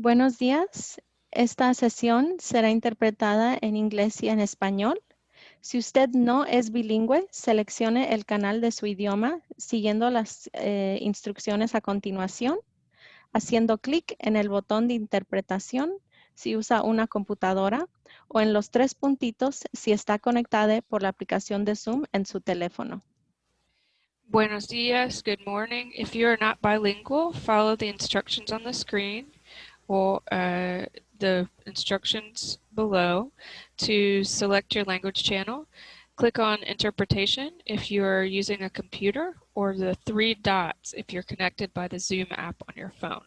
Buenos días. Esta sesión será interpretada en inglés y en español. Si usted no es bilingüe, seleccione el canal de su idioma siguiendo las instrucciones a continuación, haciendo clic en el botón de interpretación si usa una computadora o en los tres puntitos si está conectada por la aplicación de Zoom en su teléfono. Buenos dias, good morning. If you are not bilingual, follow the instructions on the screen or the instructions below to select your language channel. Click on interpretation if you are using a computer or the three dots if you're connected by the Zoom app on your phone.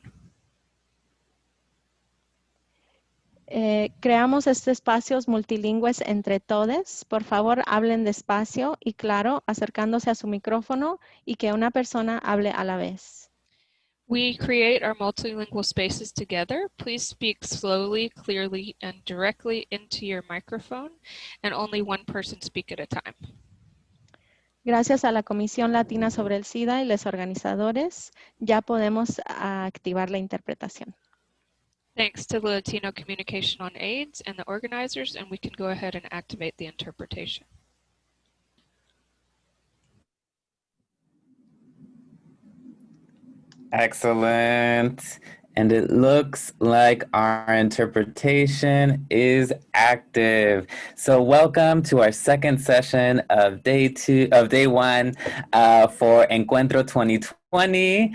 Creamos estos espacios multilingües entre todos. Por favor, hablen despacio y claro, acercándose a su micrófono y que una persona hable a la vez. We create our multilingual spaces together. Please speak slowly, clearly, and directly into your microphone, and only one person speak at a time. Gracias a la Comisión Latina sobre el SIDA y los organizadores, ya podemos activar la interpretación. Thanks to the Latino Communication on AIDS and the organizers, and we can go ahead and activate the interpretation. Excellent. And it looks like our interpretation is active. So welcome to our second session of day one for Encuentro 2020.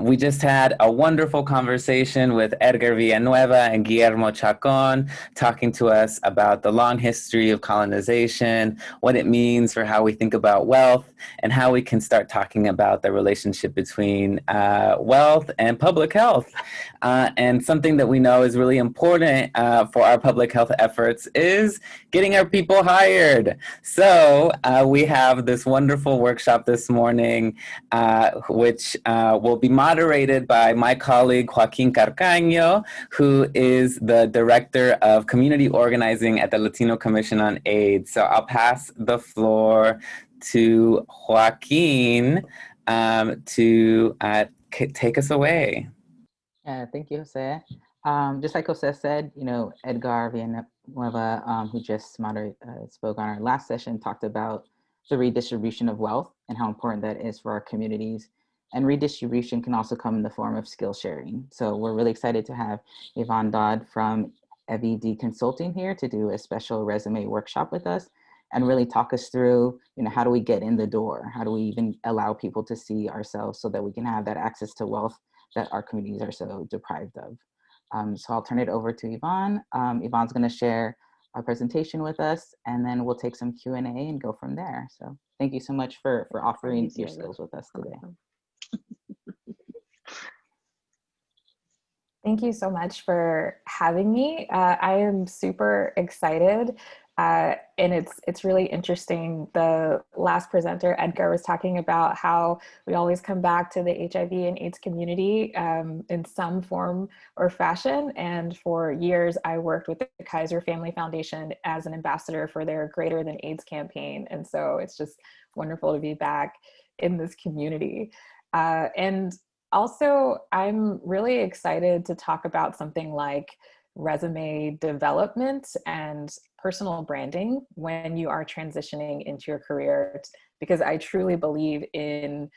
We just had a wonderful conversation with Edgar Villanueva and Guillermo Chacon talking to us about the long history of colonization, what it means for how we think about wealth, and how we can start talking about the relationship between wealth and public health. And something that we know is really important for our public health efforts is getting our people hired. So we have this wonderful workshop this morning, which will be moderated by my colleague Joaquin Carcaño, who is the Director of Community Organizing at the Latino Commission on AIDS. So I'll pass the floor to Joaquin to take us away. Thank you, Jose. Just like Jose said, Edgar Villanueva, who just spoke on our last session, talked about the redistribution of wealth and how important that is for our communities. And redistribution can also come in the form of skill sharing. So we're really excited to have Yvonne Dodd from Evi D Consulting here to do a special resume workshop with us and really talk us through, how do we get in the door? How do we even allow people to see ourselves so that we can have that access to wealth that our communities are so deprived of. So I'll turn it over to Yvonne. Yvonne's gonna share a presentation with us and then we'll take some Q&A and go from there. So thank you so much for offering your skills with us today. Thank you so much for having me. I am super excited. And it's really interesting. The last presenter, Edgar, was talking about how we always come back to the HIV and AIDS community in some form or fashion. And for years, I worked with the Kaiser Family Foundation as an ambassador for their Greater Than AIDS campaign. And so it's just wonderful to be back in this community. And also, I'm really excited to talk about something like resume development and personal branding when you are transitioning into your career, because I truly believe in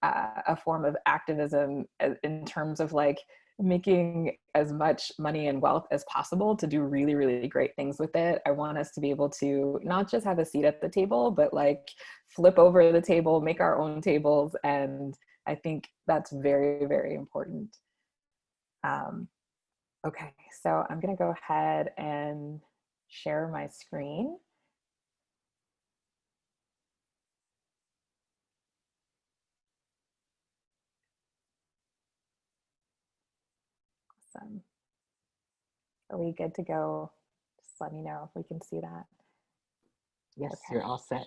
a form of activism in terms of like making as much money and wealth as possible to do really, really great things with it. I want us to be able to not just have a seat at the table, but like flip over the table, make our own tables. And I think that's very, very important. Okay, so I'm gonna go ahead and share my screen. Awesome. Are we good to go? Just let me know if we can see that. Yes, okay. You're all set.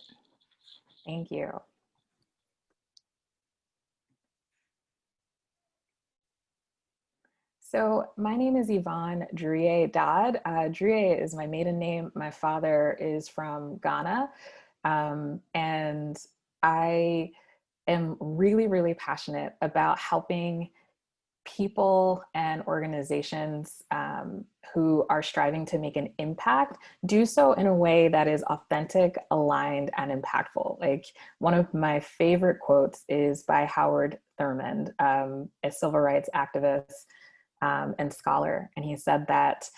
Thank you. So my name is Yvonne Druyeh Dodd. Druyeh is my maiden name. My father is from Ghana. And I am really, really passionate about helping people and organizations who are striving to make an impact do so in a way that is authentic, aligned, and impactful. Like, one of my favorite quotes is by Howard Thurmond, a civil rights activist and scholar. And he said that,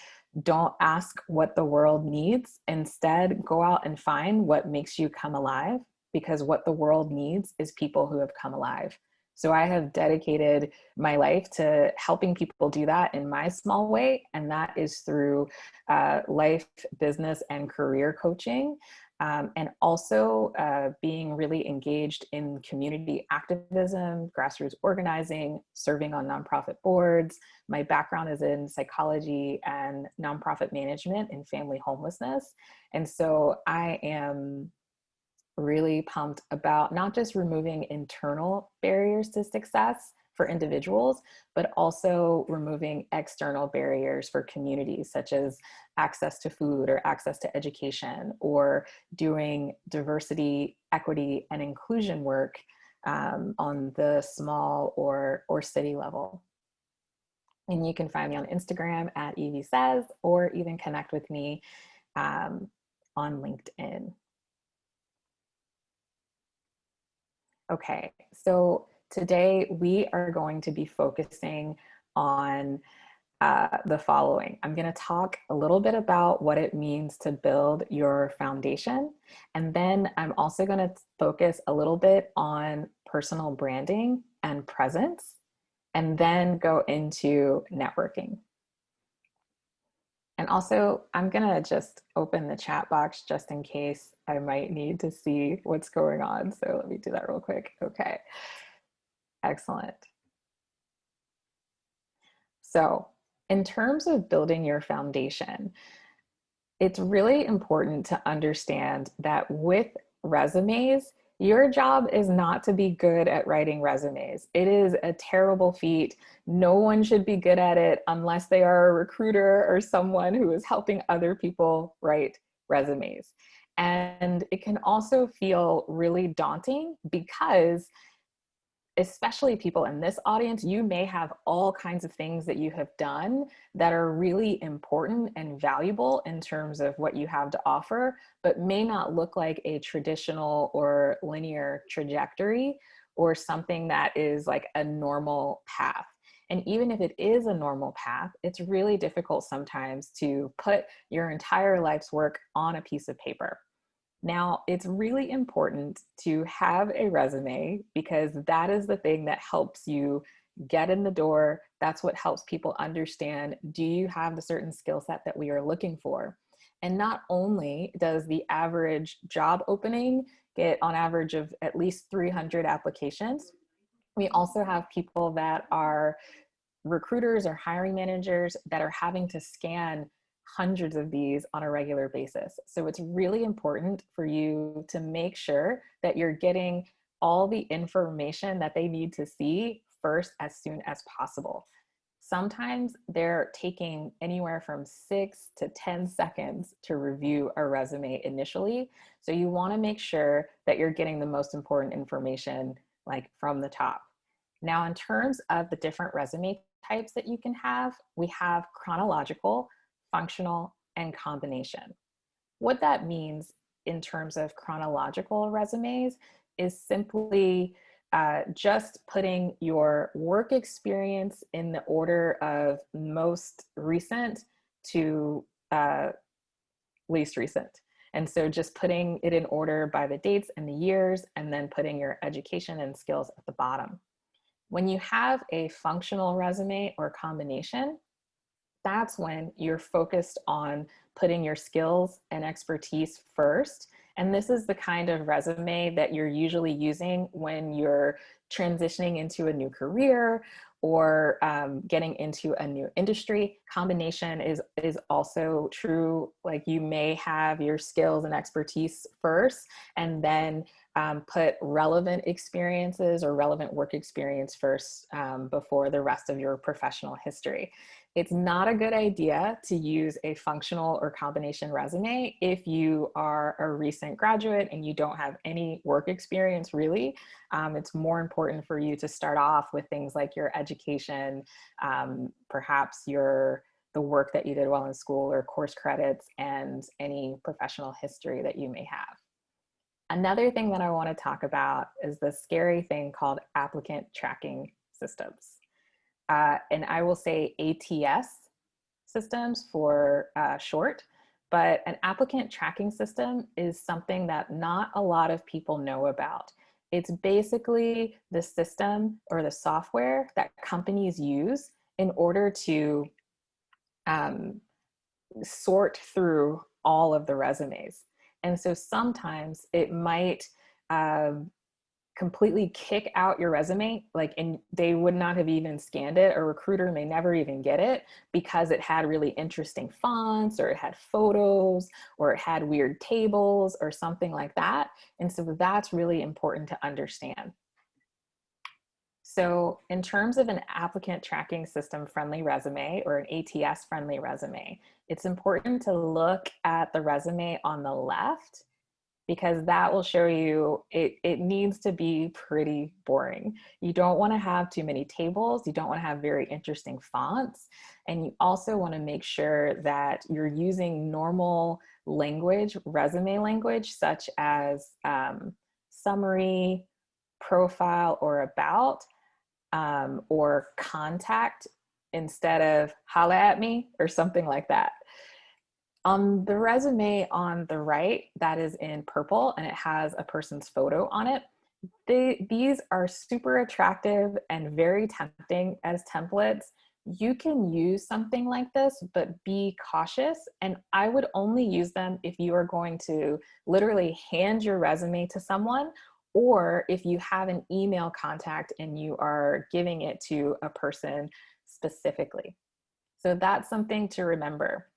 don't ask what the world needs. Instead, go out and find what makes you come alive, because what the world needs is people who have come alive. So I have dedicated my life to helping people do that in my small way. And that is through life, business, and career coaching. And also being really engaged in community activism, grassroots organizing, serving on nonprofit boards. My background is in psychology and nonprofit management and family homelessness. And so I am really pumped about not just removing internal barriers to success for individuals, but also removing external barriers for communities, such as access to food or access to education, or doing diversity, equity, and inclusion work on the small or city level. And you can find me on Instagram at Evi Says, or even connect with me on LinkedIn. Okay, so today we are going to be focusing on the following. I'm going to talk a little bit about what it means to build your foundation. And then I'm also going to focus a little bit on personal branding and presence, and then go into networking. And also, I'm going to just open the chat box just in case I might need to see what's going on. So let me do that real quick. Okay, excellent. So in terms of building your foundation, it's really important to understand that with resumes, your job is not to be good at writing resumes. It is a terrible feat. No one should be good at it unless they are a recruiter or someone who is helping other people write resumes. And it can also feel really daunting because, especially people in this audience, you may have all kinds of things that you have done that are really important and valuable in terms of what you have to offer, but may not look like a traditional or linear trajectory or something that is like a normal path. And even if it is a normal path, it's really difficult sometimes to put your entire life's work on a piece of paper. Now, it's really important to have a resume because that is the thing that helps you get in the door. That's what helps people understand, do you have the certain skill set that we are looking for? And not only does the average job opening get on average of at least 300 applications, we also have people that are recruiters or hiring managers that are having to scan hundreds of these on a regular basis. So it's really important for you to make sure that you're getting all the information that they need to see first as soon as possible. Sometimes they're taking anywhere from 6 to 10 seconds to review a resume initially. So you want to make sure that you're getting the most important information like from the top. Now, in terms of the different resume types that you can have, we have chronological, functional, and combination. What that means in terms of chronological resumes is simply just putting your work experience in the order of most recent to least recent. And so just putting it in order by the dates and the years, and then putting your education and skills at the bottom. When you have a functional resume or combination, that's when you're focused on putting your skills and expertise first. And this is the kind of resume that you're usually using when you're transitioning into a new career or getting into a new industry. Combination is also true. Like, you may have your skills and expertise first, and then put relevant experiences or relevant work experience first before the rest of your professional history. it's not a good idea to use a functional or combination resume if you are a recent graduate and you don't have any work experience really. It's more important for you to start off with things like your education, perhaps the work that you did while in school or course credits, and any professional history that you may have. Another thing that I want to talk about is the scary thing called applicant tracking systems. And I will say ATS systems for short, but an applicant tracking system is something that not a lot of people know about. It's basically the system or the software that companies use in order to sort through all of the resumes. And so sometimes it might completely kick out your resume, and they would not have even scanned it. A recruiter may never even get it because it had really interesting fonts, or it had photos, or it had weird tables or something like that. And so that's really important to understand. So in terms of an applicant tracking system friendly resume, or an ATS friendly resume, it's important to look at the resume on the left, because that will show you it needs to be pretty boring. You don't want to have too many tables. You don't want to have very interesting fonts. And you also want to make sure that you're using normal language, resume language, such as summary, profile, or about, or contact, instead of holla at me or something like that. On the resume on the right, that is in purple and it has a person's photo on it. These are super attractive and very tempting as templates. You can use something like this, but be cautious. And I would only use them if you are going to literally hand your resume to someone, or if you have an email contact and you are giving it to a person specifically. So that's something to remember.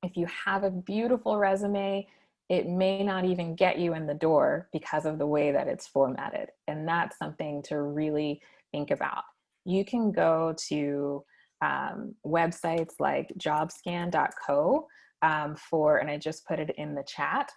If you have a beautiful resume, it may not even get you in the door because of the way that it's formatted. And that's something to really think about. You can go to websites like jobscan.co and I just put it in the chat,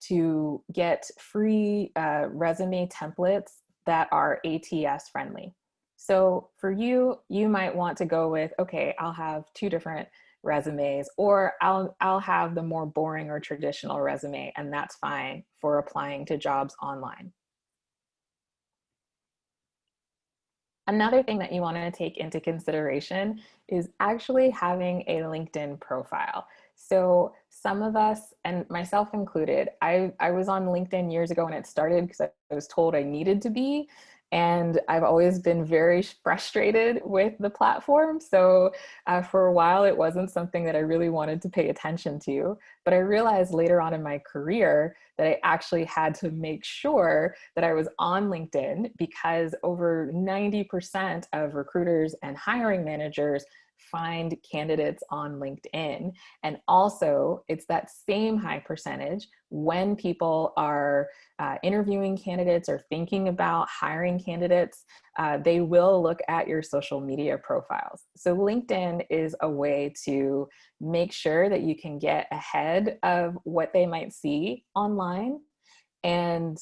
to get free resume templates that are ATS friendly. So for you, you might want to go with, okay, I'll have 2 different resumes, or I'll have the more boring or traditional resume, and that's fine for applying to jobs online. Another thing that you want to take into consideration is actually having a LinkedIn profile. So some of us, and myself included, I was on LinkedIn years ago when it started because I was told I needed to be. And I've always been very frustrated with the platform. So for a while, it wasn't something that I really wanted to pay attention to. But I realized later on in my career that I actually had to make sure that I was on LinkedIn, because over 90% of recruiters and hiring managers find candidates on LinkedIn. And also, it's that same high percentage when people are interviewing candidates or thinking about hiring candidates, they will look at your social media profiles. So LinkedIn is a way to make sure that you can get ahead of what they might see online. And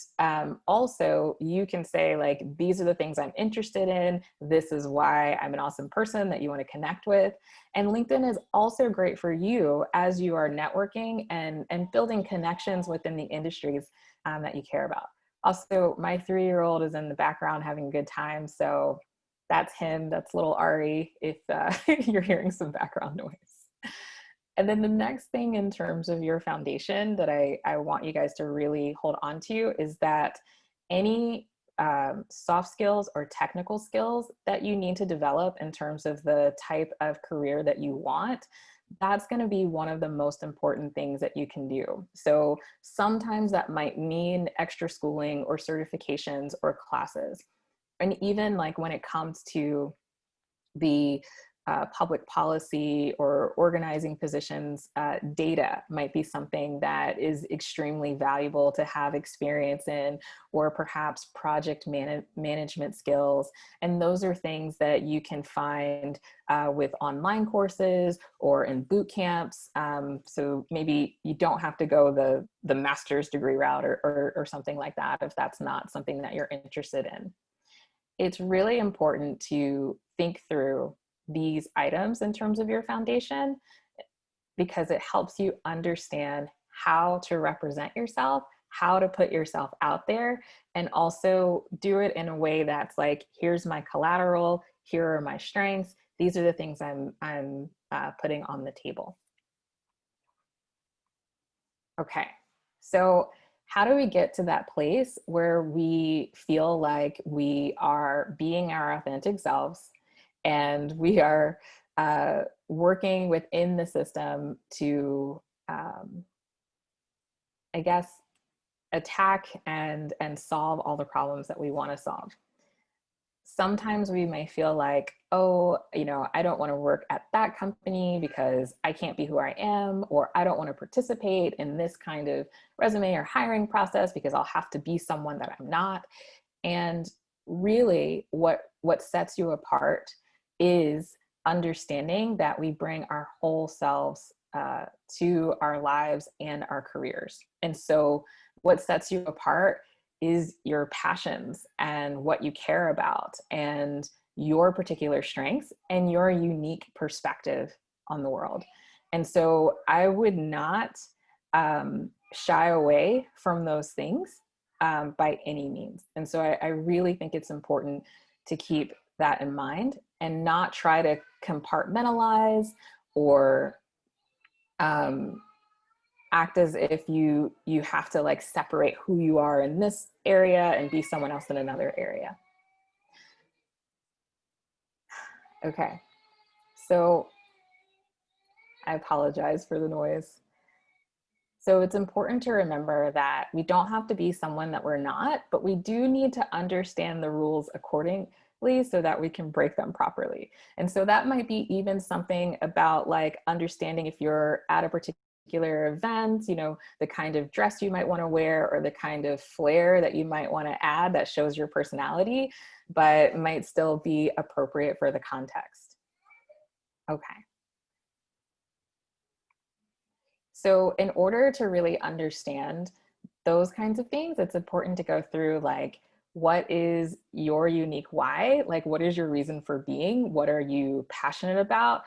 also you can say, like, these are the things I'm interested in. This is why I'm an awesome person that you want to connect with. And LinkedIn is also great for you as you are networking and building connections within the industries that you care about. Also, my 3-year-old is in the background having a good time. So that's him. That's little Ari, if you're hearing some background noise. And then the next thing in terms of your foundation that I want you guys to really hold on to is that any soft skills or technical skills that you need to develop in terms of the type of career that you want, that's going to be one of the most important things that you can do. So sometimes that might mean extra schooling or certifications or classes. And even like when it comes to the public policy or organizing positions, data might be something that is extremely valuable to have experience in, or perhaps project management skills. And those are things that you can find with online courses or in boot camps. So maybe you don't have to go the master's degree route or something like that if that's not something that you're interested in. It's really important to think through these items in terms of your foundation, because it helps you understand how to represent yourself, how to put yourself out there, and also do it in a way that's like, here's my collateral, here are my strengths, these are the things I'm putting on the table. Okay, so how do we get to that place where we feel like we are being our authentic selves and we are working within the system to, I guess, attack and solve all the problems that we want to solve? Sometimes we may feel like, oh, you know, I don't want to work at that company because I can't be who I am, or I don't want to participate in this kind of resume or hiring process because I'll have to be someone that I'm not. And really what sets you apart is understanding that we bring our whole selves to our lives and our careers. And so what sets you apart is your passions and what you care about and your particular strengths and your unique perspective on the world. And so I would not shy away from those things by any means. And so I really think it's important to keep that in mind and not try to compartmentalize or act as if you have to like separate who you are in this area and be someone else in another area. Okay, so I apologize for the noise. So it's important to remember that we don't have to be someone that we're not, but we do need to understand the rules accordingly so that we can break them properly. And so that might be even something about like understanding if you're at a particular event, you know, the kind of dress you might want to wear or the kind of flair that you might want to add that shows your personality, but might still be appropriate for the context. Okay. So in order to really understand those kinds of things, it's important to go through like, what is your unique why? Like, what is your reason for being? What are you passionate about?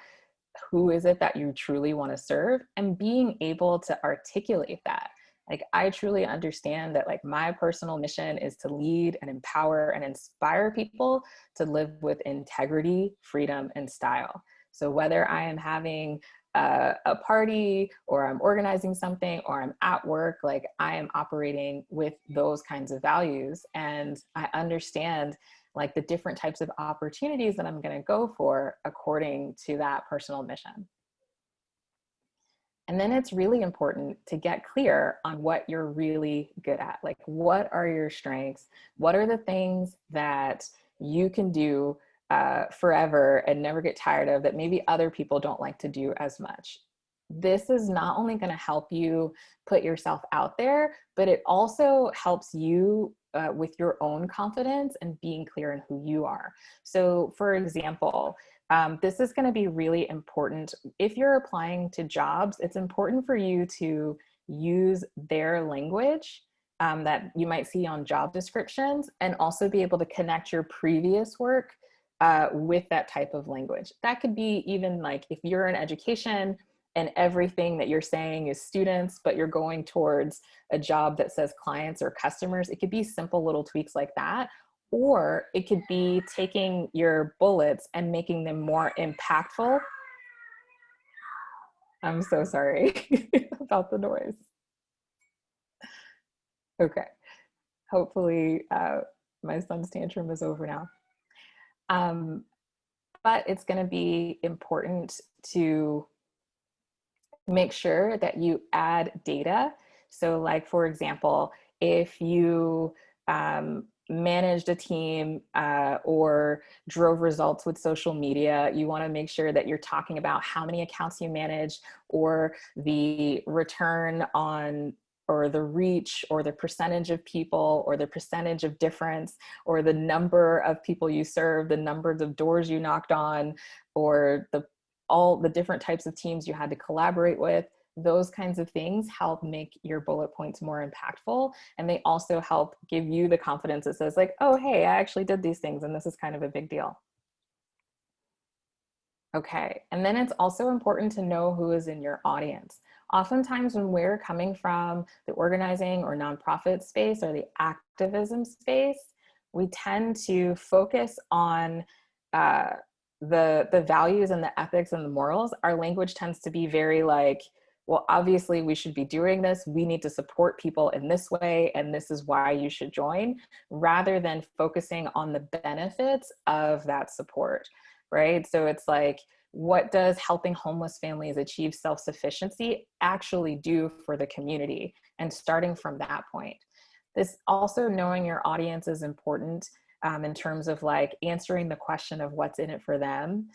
Who is it that you truly want to serve? And being able to articulate that. Like, I truly understand that like my personal mission is to lead and empower and inspire people to live with integrity, freedom, and style. So whether I am having a party or I'm organizing something or I'm at work, like I am operating with those kinds of values. And I understand like the different types of opportunities that I'm going to go for according to that personal mission. And then it's really important to get clear on what you're really good at. Like, what are your strengths? What are the things that you can do forever and never get tired of that maybe other people don't like to do as much? This is not only going to help you put yourself out there, but it also helps you with your own confidence and being clear in who you are. So for example, this is going to be really important. If you're applying to jobs, it's important for you to use their language that you might see on job descriptions, and also be able to connect your previous work with that type of language. That could be even like if you're in education and everything that you're saying is students, but you're going towards a job that says clients or customers, it could be simple little tweaks like that. Or it could be taking your bullets and making them more impactful. I'm so sorry about the noise. Okay, hopefully my son's tantrum is over now. But it's going to be important to make sure that you add data. So like, for example, if you managed a team or drove results with social media, you want to make sure that you're talking about how many accounts you managed, or the return on, or the reach, or the percentage of people, or the percentage of difference, or the number of people you served, the numbers of doors you knocked on, or all the different types of teams you had to collaborate with. Those kinds of things help make your bullet points more impactful. And they also help give you the confidence that says like, oh, hey, I actually did these things and this is kind of a big deal. Okay, and then it's also important to know who is in your audience. Oftentimes when we're coming from the organizing or nonprofit space or the activism space, we tend to focus on the values and the ethics and the morals. Our language tends to be very like, well, obviously we should be doing this. We need to support people in this way, and this is why you should join, rather than focusing on the benefits of that support, right? So it's like, what does helping homeless families achieve self-sufficiency actually do for the community? And starting from that point. This also, knowing your audience is important in terms of like answering the question of what's in it for them.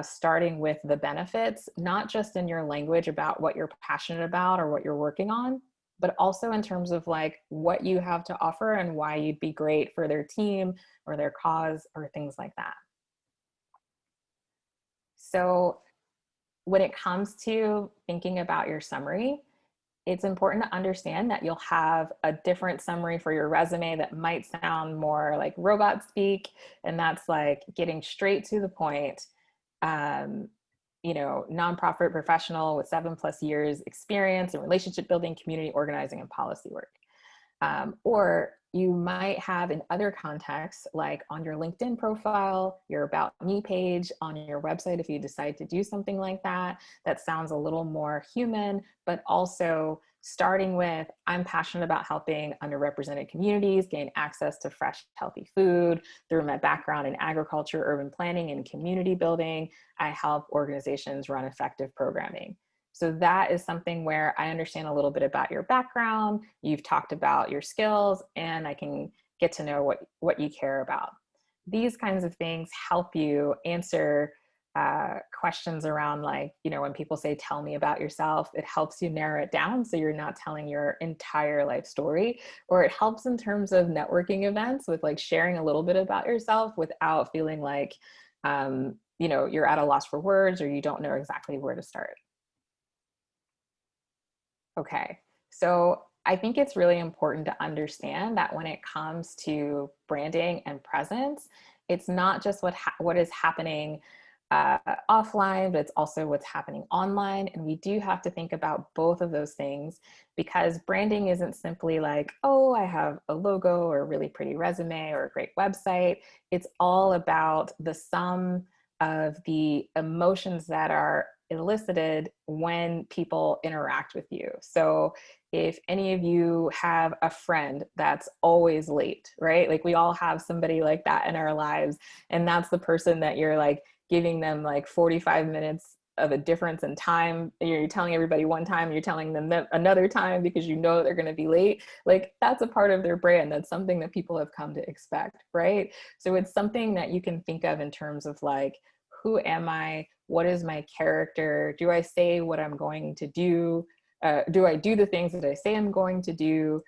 Starting with the benefits, not just in your language about what you're passionate about or what you're working on, but also in terms of like what you have to offer and why you'd be great for their team or their cause or things like that. So when it comes to thinking about your summary, it's important to understand that you'll have a different summary for your resume that might sound more like robot speak, and that's like getting straight to the point. You know, nonprofit professional with 7+ years experience in relationship building, community organizing, and policy work. Or you might have in other contexts, like on your LinkedIn profile, your About Me page, on your website, if you decide to do something like that, that sounds a little more human, but also starting with, I'm passionate about helping underrepresented communities gain access to fresh, healthy food. Through my background in agriculture, urban planning, and community building, I help organizations run effective programming. So that is something where I understand a little bit about your background, you've talked about your skills, and I can get to know what you care about. These kinds of things help you answer questions around, like, you know, when people say, tell me about yourself, it helps you narrow it down so you're not telling your entire life story. Or it helps in terms of networking events with like sharing a little bit about yourself without feeling like, you know, you're at a loss for words or you don't know exactly where to start. Okay, so I think it's really important to understand that when it comes to branding and presence, it's not just what is happening offline, but it's also what's happening online. And we do have to think about both of those things, because branding isn't simply like, oh, I have a logo or a really pretty resume or a great website. It's all about the sum of the emotions that are elicited when people interact with you. So if any of you have a friend that's always late, right? Like we all have somebody like that in our lives, and that's the person that you're like giving them like 45 minutes of a difference in time. You're telling everybody one time, you're telling them another time because you know they're going to be late. Like that's a part of their brand. That's something that people have come to expect, right? So it's something that you can think of in terms of like, who am I? What is my character? Do I say what I'm going to do? Do I do the things that I say I'm going to do?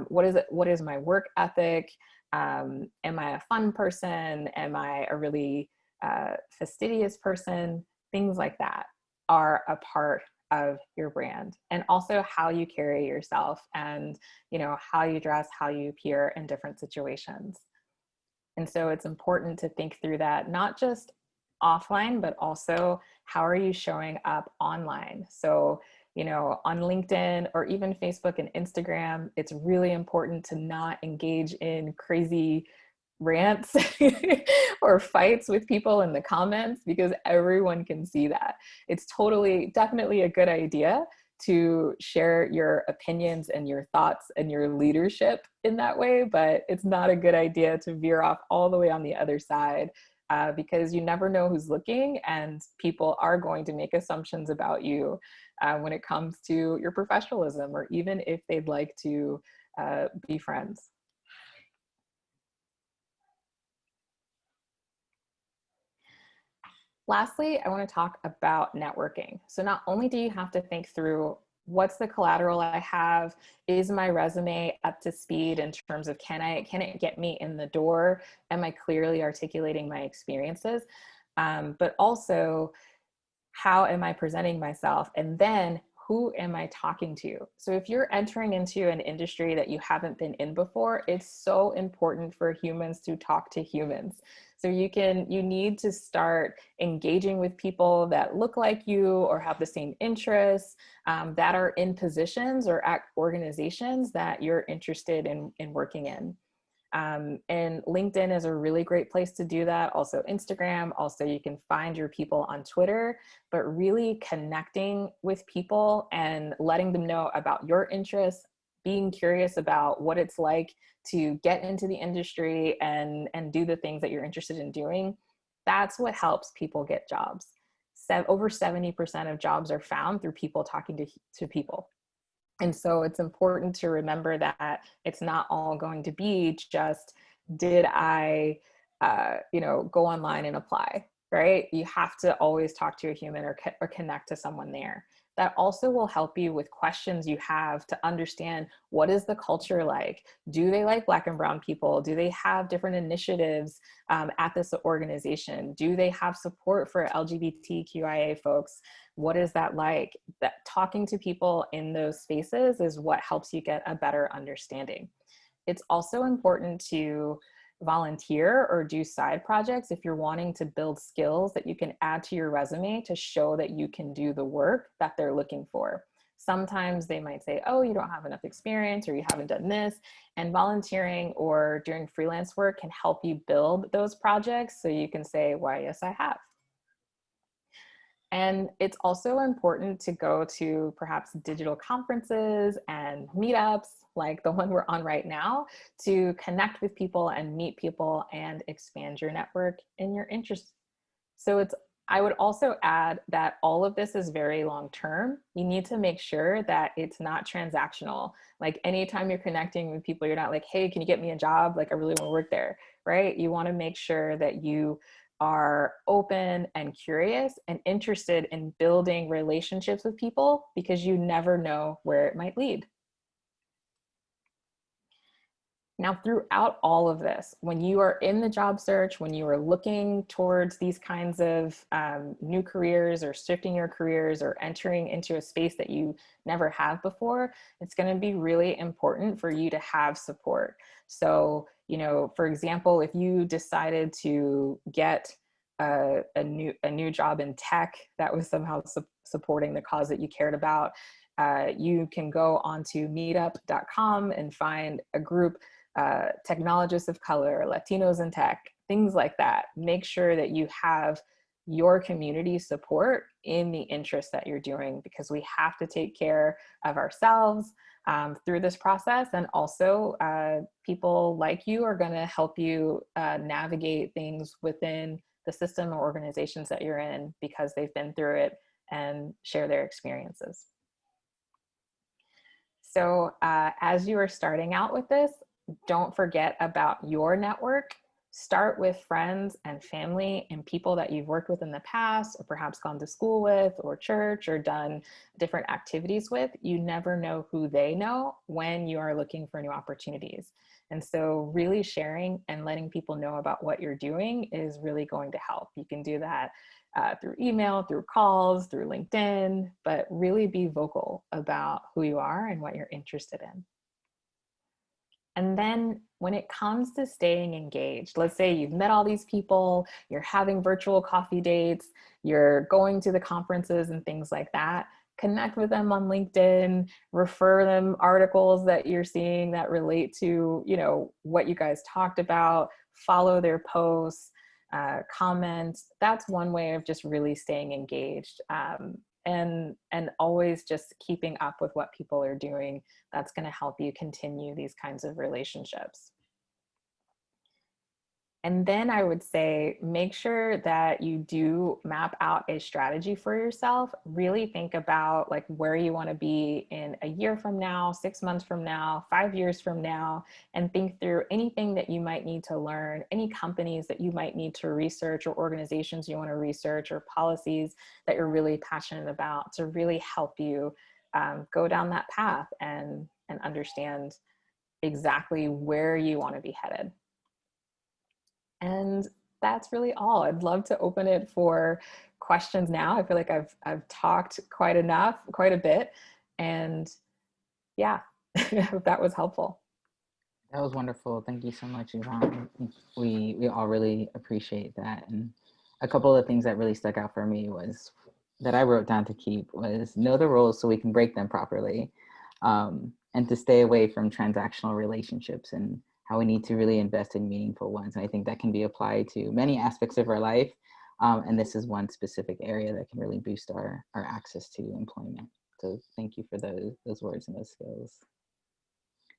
What is my work ethic? Am I a fun person? Am I a really fastidious person? Things like that are a part of your brand, and also how you carry yourself, and you know, how you dress, how you appear in different situations. And so it's important to think through that, not just offline, but also how are you showing up online? So, you know, on LinkedIn or even Facebook and Instagram, it's really important to not engage in crazy rants or fights with people in the comments, because everyone can see that. It's definitely a good idea to share your opinions and your thoughts and your leadership in that way, but it's not a good idea to veer off all the way on the other side, because you never know who's looking, and people are going to make assumptions about you when it comes to your professionalism, or even if they'd like to be friends. Lastly, I want to talk about networking. So not only do you have to think through what's the collateral I have, is my resume up to speed in terms of can it get me in the door? Am I clearly articulating my experiences? But also, how am I presenting myself? And then who am I talking to? So if you're entering into an industry that you haven't been in before, it's so important for humans to talk to humans. So you need to start engaging with people that look like you or have the same interests, that are in positions or at organizations that you're interested in working in. And LinkedIn is a really great place to do that. Also Instagram, also you can find your people on Twitter, but really connecting with people and letting them know about your interests, being curious about what it's like to get into the industry and do the things that you're interested in doing. That's what helps people get jobs. Over 70% of jobs are found through people talking to people. And so it's important to remember that it's not all going to be just, did I, go online and apply, right? You have to always talk to a human or connect to someone there. That also will help you with questions you have to understand, what is the culture like? Do they like Black and Brown people? Do they have different initiatives at this organization? Do they have support for LGBTQIA folks? What is that like? That talking to people in those spaces is what helps you get a better understanding. It's also important to volunteer or do side projects if you're wanting to build skills that you can add to your resume to show that you can do the work that they're looking for. Sometimes they might say, oh, you don't have enough experience or you haven't done this. And volunteering or doing freelance work can help you build those projects so you can say, why, yes, I have. And it's also important to go to perhaps digital conferences and meetups like the one we're on right now to connect with people and meet people and expand your network and your interests. So I would also add that all of this is very long-term. You need to make sure that it's not transactional. Like anytime you're connecting with people, you're not like, hey, can you get me a job? Like I really want to work there, right? You want to make sure that you are open and curious and interested in building relationships with people because you never know where it might lead. Now, throughout all of this, when you are in the job search, when you are looking towards these kinds of new careers or shifting your careers or entering into a space that you never have before, it's going to be really important for you to have support. So, for example, if you decided to get a new job in tech that was somehow supporting the cause that you cared about, you can go onto meetup.com and find a group, technologists of color, Latinos in tech, things like that. Make sure that you have your community support in the interest that you're doing, because we have to take care of ourselves through this process. And also people like you are going to help you navigate things within the system or organizations that you're in because they've been through it and share their experiences. So as you are starting out with this, don't forget about your network. Start with friends and family and people that you've worked with in the past, or perhaps gone to school with, or church, or done different activities with. You never know who they know when you are looking for new opportunities. And so really sharing and letting people know about what you're doing is really going to help. You can do that through email, through calls, through LinkedIn, but really be vocal about who you are and what you're interested in. And then when it comes to staying engaged, let's say you've met all these people, you're having virtual coffee dates, you're going to the conferences and things like that, connect with them on LinkedIn, refer them articles that you're seeing that relate to, what you guys talked about, follow their posts, comment. That's one way of just really staying engaged. And always just keeping up with what people are doing. That's going to help you continue these kinds of relationships. And then I would say, make sure that you do map out a strategy for yourself. Really think about like where you want to be in a year from now, 6 months from now, 5 years from now, and think through anything that you might need to learn, any companies that you might need to research, or organizations you want to research, or policies that you're really passionate about, to really help you go down that path and understand exactly where you want to be headed. And that's really all. I'd love to open it for questions now. I feel like I've talked quite a bit. And yeah, I hope that was helpful. That was wonderful. Thank you so much, Yvonne. We all really appreciate that. And a couple of things that really stuck out for me was that I wrote down to keep was know the rules so we can break them properly, and to stay away from transactional relationships, and how we need to really invest in meaningful ones. And I think that can be applied to many aspects of our life. And this is one specific area that can really boost our access to employment. So thank you for those words and those skills.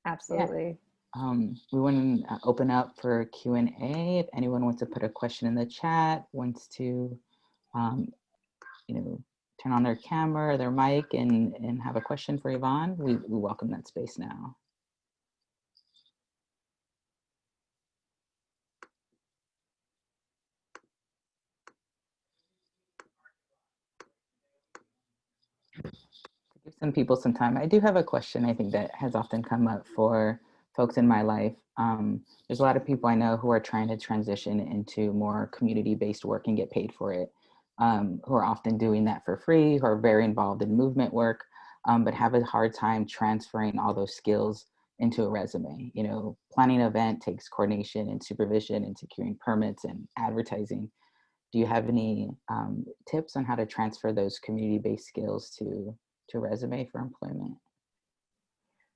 Absolutely. Yeah. We want to open up for Q&A. If anyone wants to put a question in the chat, wants to, turn on their camera or their mic and have a question for Yvonne, we welcome that space now. Give some people some time. I do have a question I think that has often come up for folks in my life. There's a lot of people I know who are trying to transition into more community-based work and get paid for it, who are often doing that for free, who are very involved in movement work, but have a hard time transferring all those skills into a resume. Planning an event takes coordination and supervision and securing permits and advertising. Do you have any tips on how to transfer those community-based skills to resume for employment?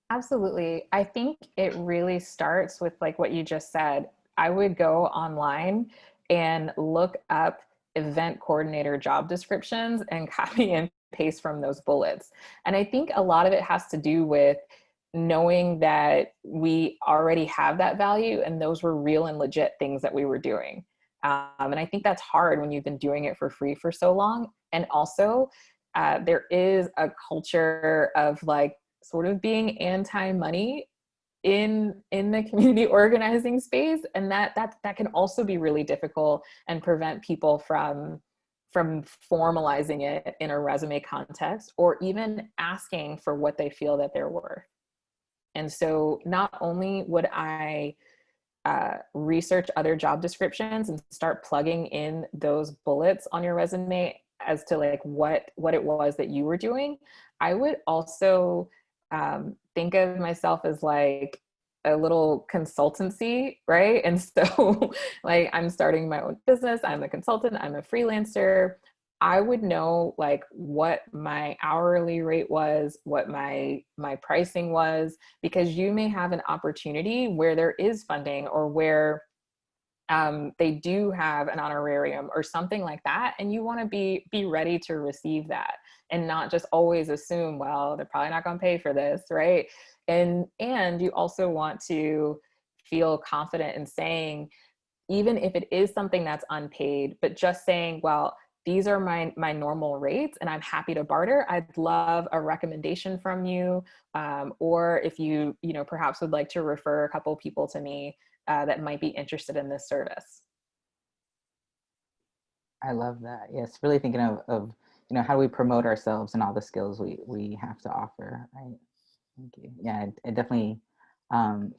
Absolutely. I think it really starts with like what you just said. I would go online and look up event coordinator job descriptions and copy and paste from those bullets. And I think a lot of it has to do with knowing that we already have that value and those were real and legit things that we were doing. And I think that's hard when you've been doing it for free for so long. And also, there is a culture of like sort of being anti-money in the community organizing space, and that can also be really difficult and prevent people from formalizing it in a resume context, or even asking for what they feel that they're worth. And so not only would I research other job descriptions and start plugging in those bullets on your resume as to like what it was that you were doing, I would also think of myself as like a little consultancy, right? And so like I'm starting my own business, I'm a consultant, I'm a freelancer. I would know like what my hourly rate was, what my pricing was, because you may have an opportunity where there is funding, or where they do have an honorarium or something like that, and you want to be ready to receive that, and not just always assume, well, they're probably not going to pay for this, right? And you also want to feel confident in saying, even if it is something that's unpaid, but just saying, well, these are my normal rates and I'm happy to barter. I'd love a recommendation from you. Or if you perhaps would like to refer a couple people to me that might be interested in this service. I love that. Yes, really thinking of how do we promote ourselves and all the skills we have to offer, right? Thank you. Yeah, I definitely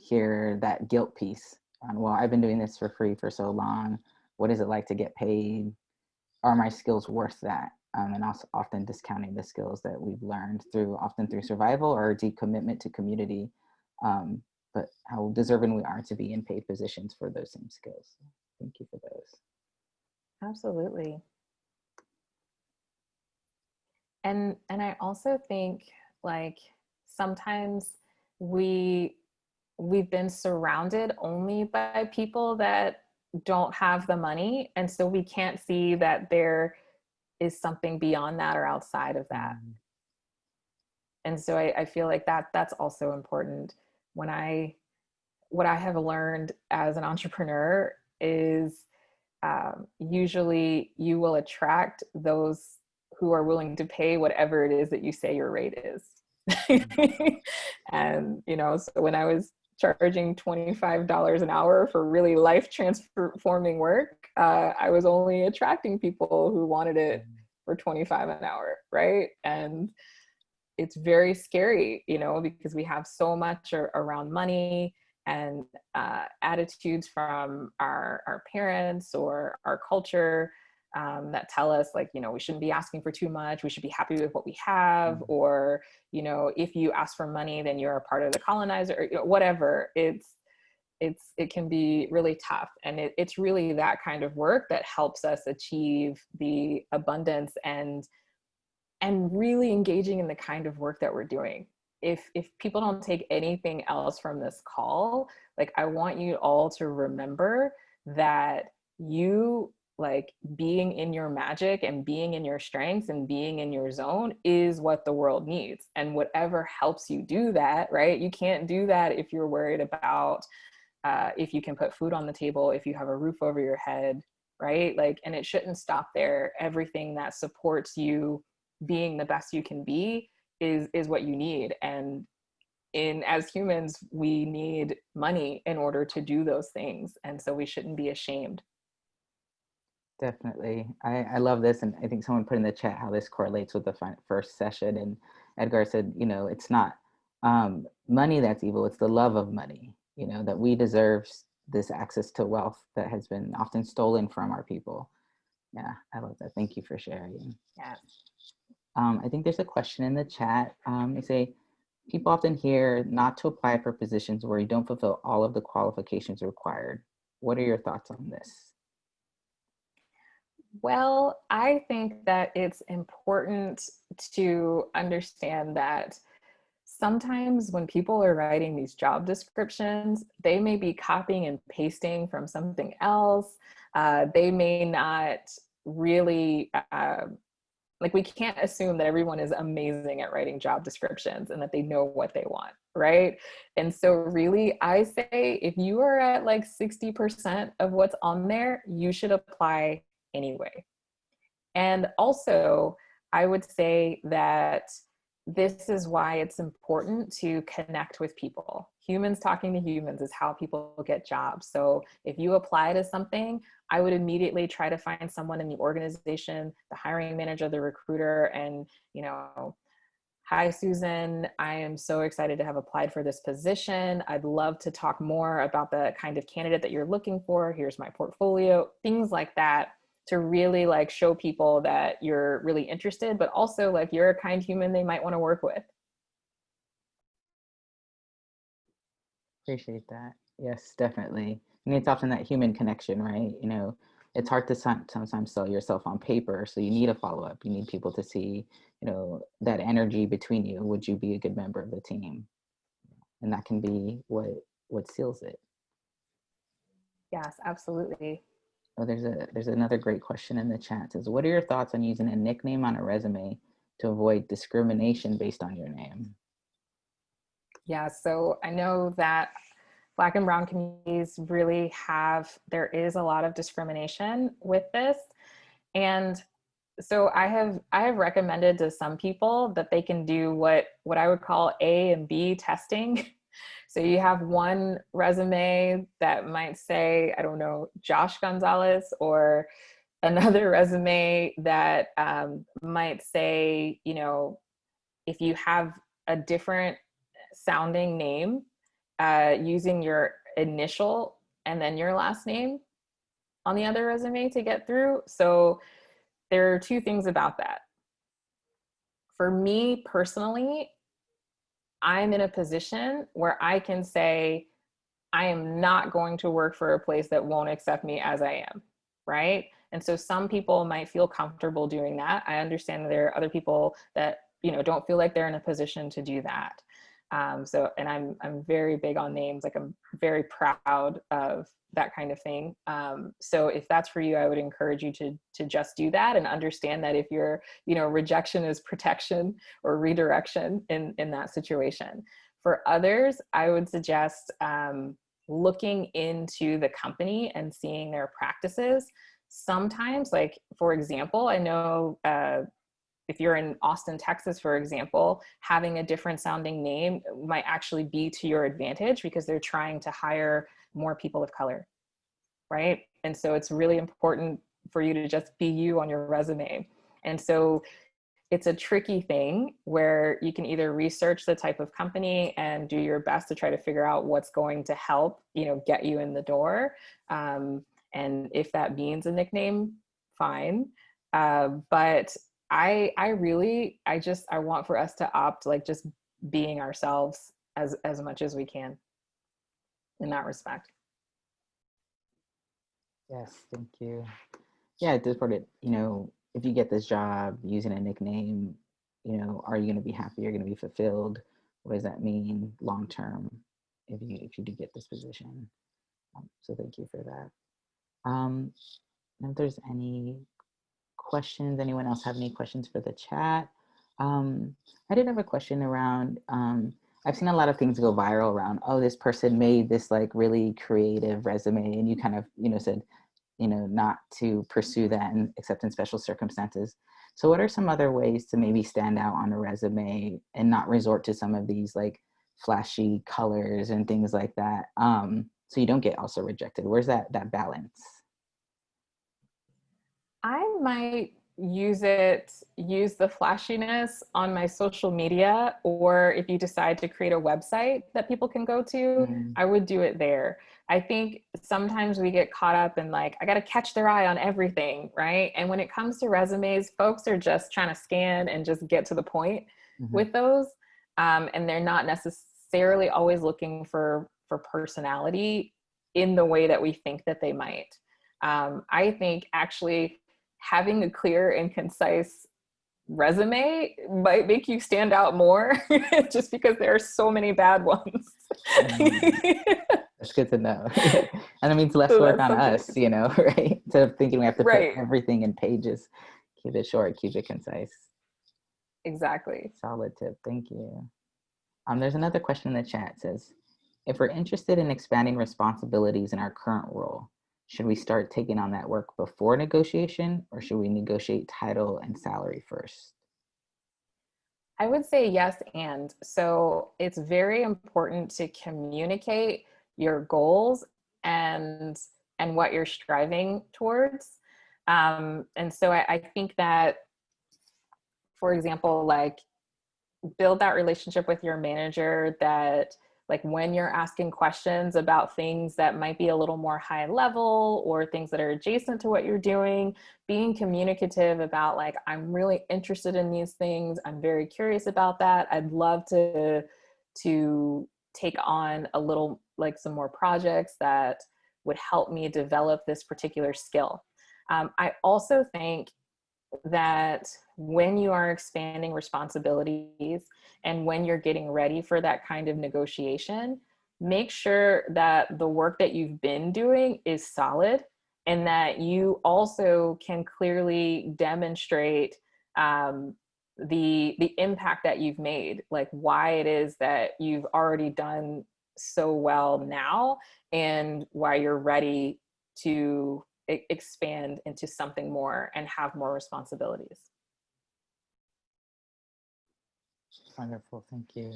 hear that guilt piece. Well, I've been doing this for free for so long. What is it like to get paid? Are my skills worth that? And also often discounting the skills that we've learned often through survival or deep commitment to community, but how deserving we are to be in paid positions for those same skills. Thank you for those. Absolutely. And I also think like sometimes we've been surrounded only by people that don't have the money, and so we can't see that there is something beyond that or outside of that. And so I feel like that's also important. What I have learned as an entrepreneur is usually you will attract those who are willing to pay whatever it is that you say your rate is. And, you know, so when I was charging $25 an hour for really life transforming work, I was only attracting people who wanted it for $25 an hour, right? And it's very scary, you know, because we have so much around money and attitudes from our parents or our culture that tell us, like, you know, we shouldn't be asking for too much. We should be happy with what we have. Or, you know, if you ask for money, then you're a part of the colonizer, or, you know, whatever. It can be really tough. And it's really that kind of work that helps us achieve the abundance and really engaging in the kind of work that we're doing. If people don't take anything else from this call, like, I want you all to remember that you, like, being in your magic and being in your strengths and being in your zone is what the world needs. And whatever helps you do that, right? You can't do that if you're worried about if you can put food on the table, if you have a roof over your head, right? Like, and it shouldn't stop there. Everything that supports you being the best you can be is what you need. And as humans, we need money in order to do those things. And so we shouldn't be ashamed. Definitely. I love this. And I think someone put in the chat how this correlates with the first session. And Edgar said, you know, it's not money that's evil, it's the love of money, you know, that we deserve this access to wealth that has been often stolen from our people. Yeah, I love that. Thank you for sharing. Yeah. I think there's a question in the chat. They say, people often hear not to apply for positions where you don't fulfill all of the qualifications required. What are your thoughts on this? Well, I think that it's important to understand that sometimes when people are writing these job descriptions, they may be copying and pasting from something else. They may not really, like, we can't assume that everyone is amazing at writing job descriptions and that they know what they want, right? And so really, I say, if you are at like 60% of what's on there, you should apply anyway. And also, I would say that this is why it's important to connect with people. Humans talking to humans is how people get jobs. So if you apply to something, I would immediately try to find someone in the organization, the hiring manager, the recruiter, and, you know, hi, Susan, I am so excited to have applied for this position. I'd love to talk more about the kind of candidate that you're looking for. Here's my portfolio, things like that, to really, like, show people that you're really interested, but also, like, you're a kind human they might want to work with. Appreciate that. Yes, definitely. And it's often that human connection, right? You know, it's hard to sometimes sell yourself on paper. So you need a follow-up. You need people to see, you know, that energy between you. Would you be a good member of the team? And that can be what seals it. Yes, absolutely. Oh, there's another great question in the chat. It says, what are your thoughts on using a nickname on a resume to avoid discrimination based on your name? Yeah, so I know that Black and brown communities really there is a lot of discrimination with this. And so I have recommended to some people that they can do what I would call A and B testing. So you have one resume that might say, I don't know, Josh Gonzalez, or another resume that might say, you know, if you have a different sounding name, using your initial and then your last name on the other resume to get through. So there are two things about that. For me personally, I'm in a position where I can say, I am not going to work for a place that won't accept me as I am, right? And so some people might feel comfortable doing that. I understand that there are other people that, you know, don't feel like they're in a position to do that. So, and I'm very big on names, like I'm very proud of that kind of thing. So if that's for you, I would encourage you to just do that and understand that if you're, you know, rejection is protection or redirection in that situation. For others, I would suggest looking into the company and seeing their practices. Sometimes, like, for example, I know if you're in Austin, Texas, for example, having a different sounding name might actually be to your advantage because they're trying to hire more people of color, right? And so it's really important for you to just be you on your resume. And so it's a tricky thing where you can either research the type of company and do your best to try to figure out what's going to help, you know, get you in the door. And if that means a nickname, fine. But I want for us to opt, like, just being ourselves as much as we can in that respect. Yes, thank you. Yeah, at this point, you know, if you get this job using a nickname, you know, are you going to be happy? You're going to be fulfilled? What does that mean long term if you do get this position? So thank you for that. If there's any questions, anyone else have any questions for the chat? I did have a question around, I've seen a lot of things go viral around, oh, this person made this like really creative resume, and you kind of, you know, said, you know, not to pursue that and except in special circumstances. So what are some other ways to maybe stand out on a resume and not resort to some of these like flashy colors and things like that? So you don't get also rejected. Where's that balance? I might use the flashiness on my social media, or if you decide to create a website that people can go to, I would do it there. I think sometimes we get caught up in like, I got to catch their eye on everything, right? And when it comes to resumes, folks are just trying to scan and just get to the point with those. And they're not necessarily always looking for personality in the way that we think that they might. I think actually having a clear and concise resume might make you stand out more just because there are so many bad ones. That's good to know. And it means less work on us, you know, right? Instead of thinking we have to put everything in pages, keep it short, keep it concise. Exactly. Solid tip. Thank you. There's another question in the chat. It says, if we're interested in expanding responsibilities in our current role, should we start taking on that work before negotiation, or should we negotiate title and salary first? I would say yes, and so it's very important to communicate your goals and what you're striving towards. And so I think that, for example, like, build that relationship with your manager, that like when you're asking questions about things that might be a little more high level or things that are adjacent to what you're doing, being communicative about like, I'm really interested in these things. I'm very curious about that. I'd love to take on a little, like some more projects that would help me develop this particular skill. I also think that when you are expanding responsibilities and when you're getting ready for that kind of negotiation, make sure that the work that you've been doing is solid and that you also can clearly demonstrate the impact that you've made, like why it is that you've already done so well now and why you're ready to expand into something more and have more responsibilities. Wonderful, thank you.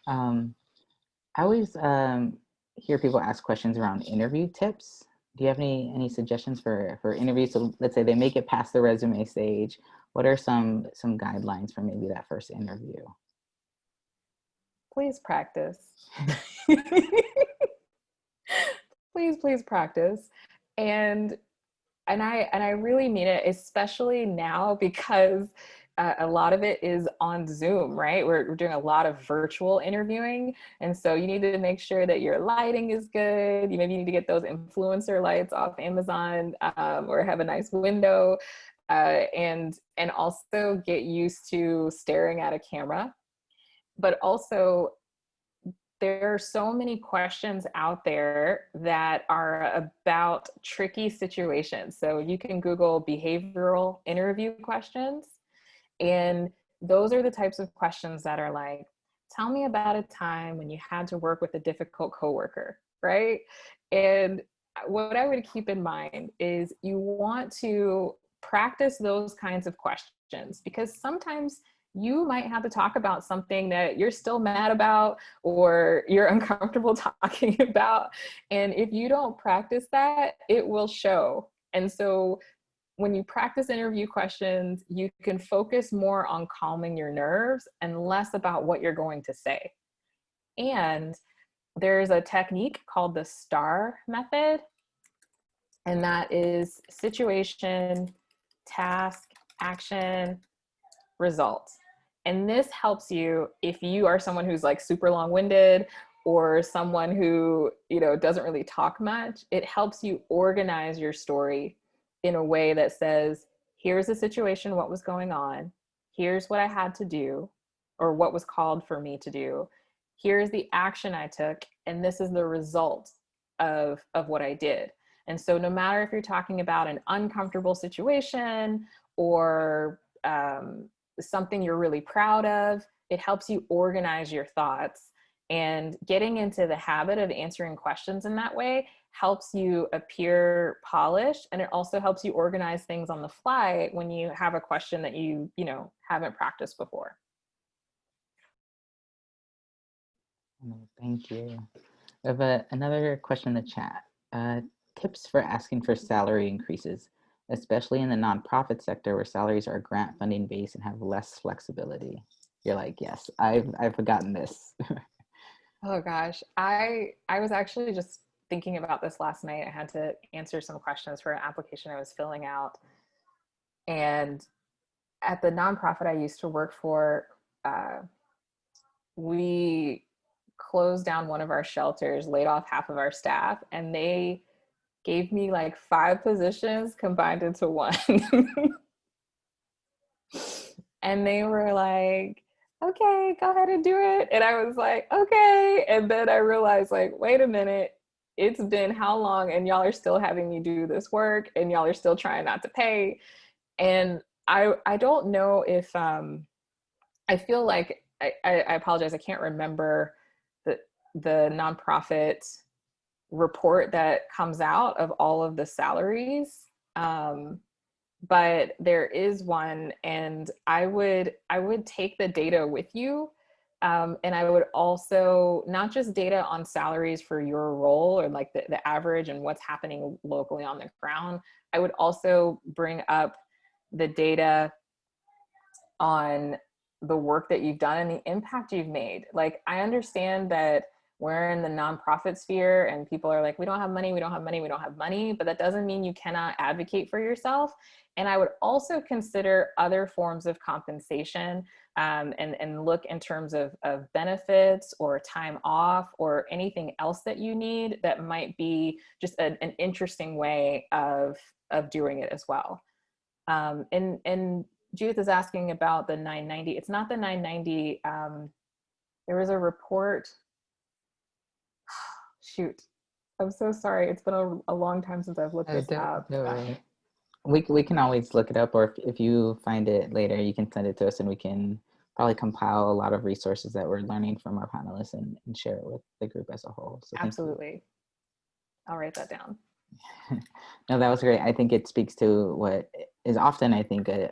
I always hear people ask questions around interview tips. Do you have any suggestions for interviews? So let's say they make it past the resume stage. What are some guidelines for maybe that first interview? Please practice. Please practice. And I really mean it, especially now because a lot of it is on Zoom, right? We're doing a lot of virtual interviewing. And so you need to make sure that your lighting is good. You maybe need to get those influencer lights off Amazon or have a nice window and also get used to staring at a camera. But also, there are so many questions out there that are about tricky situations. So you can Google behavioral interview questions. And those are the types of questions that are like, tell me about a time when you had to work with a difficult coworker, right? And what I would keep in mind is you want to practice those kinds of questions, because sometimes you might have to talk about something that you're still mad about or you're uncomfortable talking about. And if you don't practice that, it will show. And so when you practice interview questions, you can focus more on calming your nerves and less about what you're going to say. And there's a technique called the STAR method, and that is situation, task, action, result. And this helps you if you are someone who's like super long-winded or someone who, you know, doesn't really talk much. It helps you organize your story in a way that says, here's the situation, what was going on, here's what I had to do, or what was called for me to do, here's the action I took, and this is the result of what I did. And so no matter if you're talking about an uncomfortable situation or something you're really proud of, it helps you organize your thoughts. And getting into the habit of answering questions in that way helps you appear polished, and it also helps you organize things on the fly when you have a question that you know, haven't practiced before. Thank you. We have another question in the chat. Tips for asking for salary increases, especially in the nonprofit sector where salaries are grant funding based and have less flexibility. You're like, yes, I've forgotten this. Oh gosh, I was actually just thinking about this last night. I had to answer some questions for an application I was filling out. And at the nonprofit I used to work for, we closed down one of our shelters, laid off half of our staff, and they gave me like 5 positions combined into one. And they were like, okay, go ahead and do it. And I was like, okay. And then I realized, like, wait a minute, it's been how long? And y'all are still having me do this work, and y'all are still trying not to pay. And I don't know if, I feel like, I apologize, I can't remember the nonprofit report that comes out of all of the salaries. But there is one, and I would take the data with you. And I would also, not just data on salaries for your role or like the average and what's happening locally on the ground, I would also bring up the data on the work that you've done and the impact you've made. Like, I understand that we're in the nonprofit sphere and people are like, we don't have money, we don't have money, we don't have money, but that doesn't mean you cannot advocate for yourself. And I would also consider other forms of compensation, and look in terms of benefits or time off or anything else that you need that might be just an interesting way of doing it as well. And Judith is asking about the 990. It's not the 990. There was a report. Shoot, I'm so sorry. It's been a long time since I've looked this up. Right. We can always look it up, or if you find it later, you can send it to us and we can probably compile a lot of resources that we're learning from our panelists and share it with the group as a whole. So absolutely. I'll write that down. No, that was great. I think it speaks to what is often, I think, a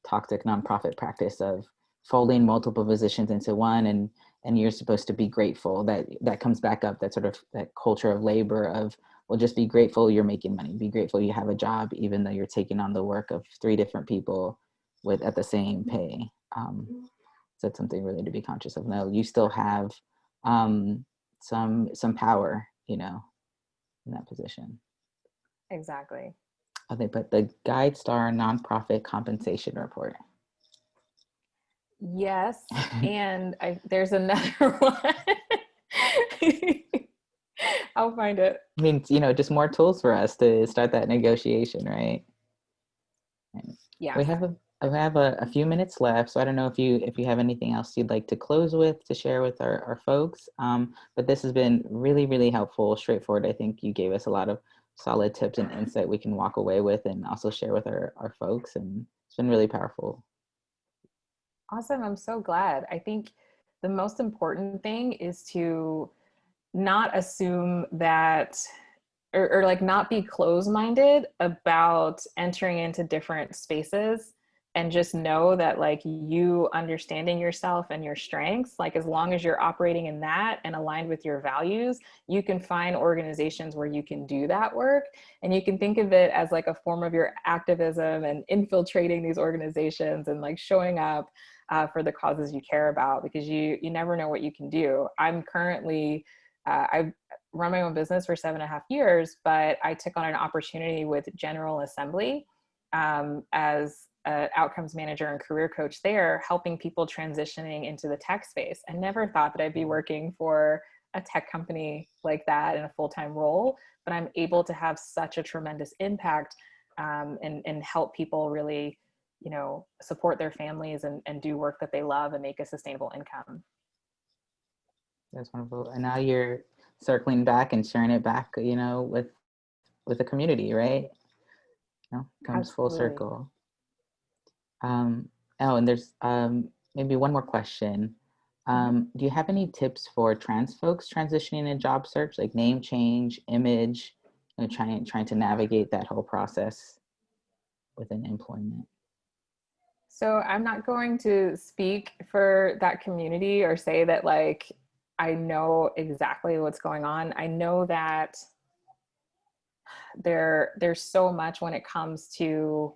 toxic nonprofit practice of folding multiple positions into one, and you're supposed to be grateful. That comes back up, that sort of that culture of labor of, well, just be grateful you're making money, be grateful you have a job, even though you're taking on the work of 3 different people at the same pay. So that's something really to be conscious of. No, you still have some power, you know, in that position. Exactly. Oh, they put the GuideStar Nonprofit Compensation Report. Yes, and there's another one. I'll find it. I mean, you know, just more tools for us to start that negotiation, right? Yeah. We have a few minutes left, so I don't know if you have anything else you'd like to close with, to share with our folks. But this has been really, really helpful, straightforward. I think you gave us a lot of solid tips and insight we can walk away with and also share with our folks, and it's been really powerful. Awesome. I'm so glad. I think the most important thing is to not assume that, or like not be closed-minded about entering into different spaces, and just know that like you understanding yourself and your strengths, like as long as you're operating in that and aligned with your values, you can find organizations where you can do that work. And you can think of it as like a form of your activism and infiltrating these organizations and like showing up for the causes you care about, because you never know what you can do. I'm currently, I've run my own business for 7.5 years, but I took on an opportunity with General Assembly as an outcomes manager and career coach there, helping people transitioning into the tech space. I never thought that I'd be working for a tech company like that in a full-time role, but I'm able to have such a tremendous impact and help people really, you know, support their families and do work that they love and make a sustainable income. That's wonderful. And now you're circling back and sharing it back, you know, with the community, right? You know, comes Absolutely. full circle. Oh, and there's maybe one more question. Do you have any tips for trans folks transitioning in job search, like name change, image, you know, trying to navigate that whole process within employment? So I'm not going to speak for that community or say that like I know exactly what's going on. I know that there's so much when it comes to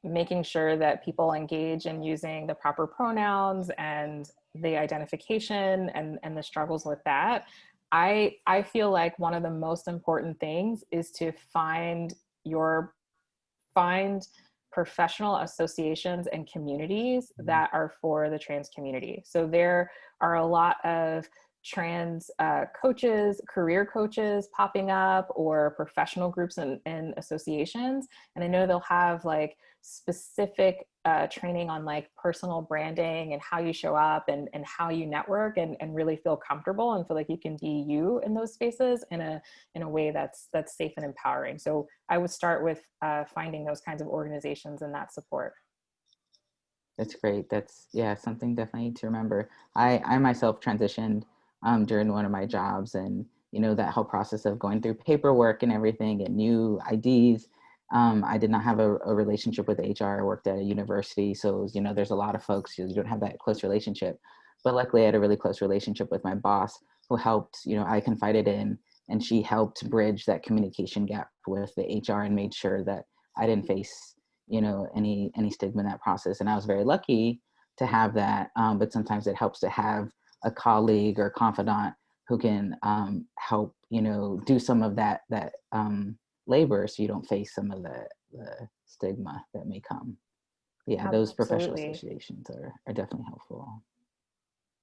making sure that people engage in using the proper pronouns and the identification and the struggles with that. I feel like one of the most important things is to find professional associations and communities that are for the trans community. So there are a lot of trans coaches, career coaches popping up, or professional groups and associations. And I know they'll have like specific training on like personal branding and how you show up and how you network and really feel comfortable and feel like you can be you in those spaces in a way that's safe and empowering. So I would start with finding those kinds of organizations and that support. That's great. That's, yeah, something definitely to remember. I myself transitioned during one of my jobs, and, you know, that whole process of going through paperwork and everything and new IDs. I did not have a relationship with HR. I worked at a university. So, it was, you know, there's a lot of folks, you don't have that close relationship. But luckily I had a really close relationship with my boss, who helped, you know, I confided in, and she helped bridge that communication gap with the HR and made sure that I didn't face, you know, any stigma in that process. And I was very lucky to have that. But sometimes it helps to have a colleague or confidant who can help, you know, do some of that labor, so you don't face some of the stigma that may come. Yeah, those professional Absolutely. associations are definitely helpful.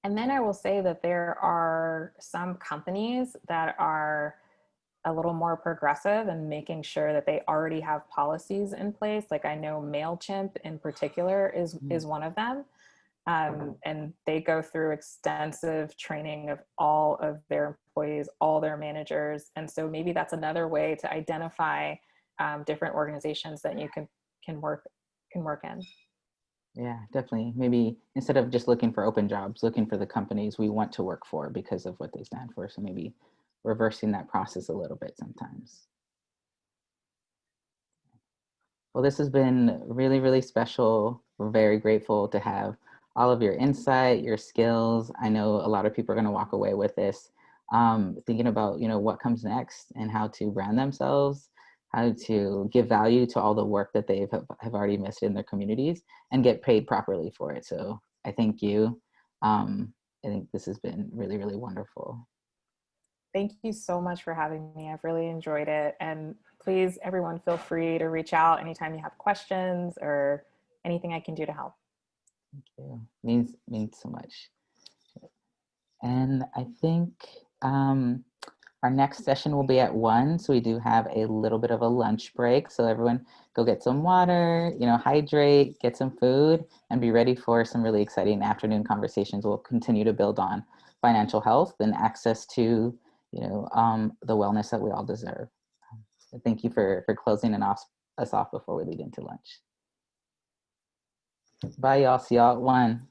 And then I will say that there are some companies that are a little more progressive and making sure that they already have policies in place. Like I know MailChimp in particular is one of them. And they go through extensive training of all of their employees, all their managers. And so maybe that's another way to identify different organizations that you can work in. Yeah, definitely. Maybe instead of just looking for open jobs, looking for the companies we want to work for because of what they stand for. So maybe reversing that process a little bit sometimes. Well, this has been really, really special. We're very grateful to have all of your insight, your skills. I know a lot of people are going to walk away with this thinking about, you know, what comes next and how to brand themselves, how to give value to all the work that they have already invested in their communities and get paid properly for it. So I thank you. I think this has been really, really wonderful. Thank you so much for having me. I've really enjoyed it. And please, everyone, feel free to reach out anytime you have questions or anything I can do to help. Thank you. Means so much. And I think our next session will be at 1. So we do have a little bit of a lunch break. So everyone go get some water, you know, hydrate, get some food, and be ready for some really exciting afternoon conversations. We'll continue to build on financial health and access to, you know, the wellness that we all deserve. So thank you for closing us off before we lead into lunch. Bye, y'all. See y'all at 1.